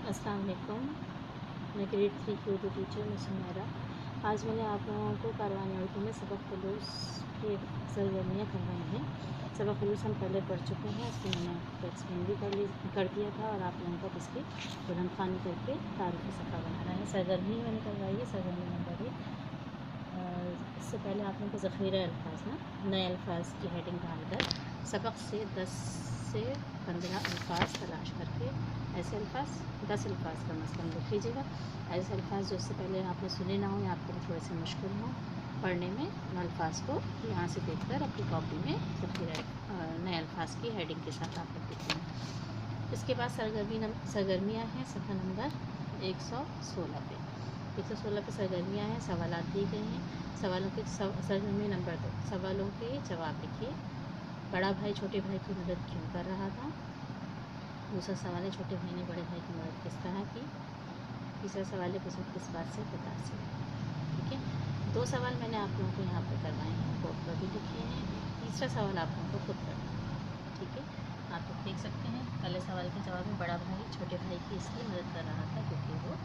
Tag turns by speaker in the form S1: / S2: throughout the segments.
S1: अस्सलाम वालेकुम। मैं ग्रेड 3 की उर्दू टीचर मिस हुमैरा। आज मैंने आप लोगों को कारवानी उर्दू में सबक खुलूस की सरगर्मियाँ करवाई हैं। सबक खुलूस हम पहले पढ़ चुके हैं, इसको मैंने आपको एक्सप्लेन भी कर दिया था और आप लोगों को इसकी बुलंद ख़वानी करके तारीफ़ी सफ़ा बनाना है। सरगर्मी मैंने करवाई है, सरगर्मी नंबर 1। इससे पहले आप लोगों को ज़ख़ीरा अल्फाज नए अल्फाज की हेडिंग डालकर सबक से 10 से 15 अल्फाज तलाश करके ऐसे अल्फाज 10 अल्फाज का मसलन लिख लीजिएगा। ऐसे अल्फाज जो इससे पहले आपने सुने ना हो या आपके लिए थोड़े से मुश्किल हों पढ़ने में, उन अल्फाज को यहाँ से देखकर अपनी कॉपी में ज़ख़ीरा नए अल्फाज की हेडिंग के साथ आप लिख देते हैं। इसके बाद सरगर्मियाँ हैं सफ़ा नंबर 116 पे। 116 पे सरगर्मियाँ हैं, सवालात दिए गए हैं। सवालों के सरगर्मी नंबर 2, सवालों के जवाब लिखिए। बड़ा भाई छोटे भाई की मदद क्यों कर रहा था? दूसरा सवाल है छोटे भाई ने बड़े भाई की मदद किस तरह की? तीसरा सवाल है बुजुर्ग किस बात से मुतासिर है? ठीक है, 2 सवाल मैंने आप लोगों को यहाँ पर करवाए हैं, बोर्ड पर भी लिखे हैं। तीसरा सवाल आप लोगों को खुद करना है। ठीक है, आप लोग देख सकते हैं पहले सवाल के जवाब में बड़ा भाई छोटे भाई की इसलिए मदद कर रहा था क्योंकि वो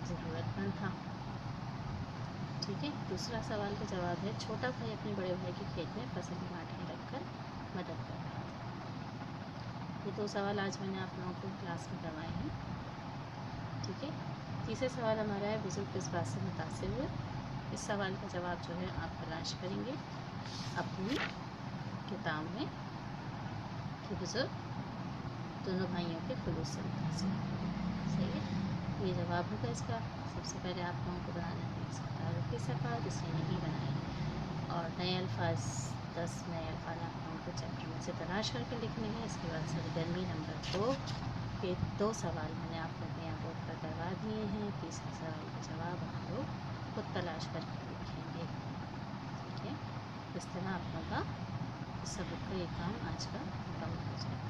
S1: ज़रूरतमंद था। ठीक है, दूसरा सवाल का जवाब है छोटा भाई अपने बड़े भाई के खेत में फसल की गांठें रखकर मदद कर रहा था। ये 2 सवाल आज मैंने आप लोगों को क्लास में करवाए हैं। ठीक है, तीसरा सवाल हमारा है बुजुर्ग किस बात से मुतासिर हुए? इस सवाल का जवाब जो है आप तलाश करेंगे अपनी किताब में कि बुजुर्ग दोनों भाइयों के खुलूस से मुतासिर है। सही है, ये जवाब होगा इसका। सबसे पहले आप लोगों को बनाना है इसका तारुफ़ी सफ़ा, जिसने नहीं बनाए, और नए अल्फाज 10 नए अल्फाज आप लोगों को चैप्टर में से तलाश करके लिखने हैं। इसके बाद सरगर्मी नंबर 2 के 2 सवाल मैंने आप लोगों को यहाँ बोर्ड पर करवा दिए हैं। तीसरे सवाल का जवाब आप लोग खुद तलाश करके लिखेंगे। ठीक है, इस तरह आप लोगों का इस सबक का ये काम आज का मुकम्मल हो जाएगा।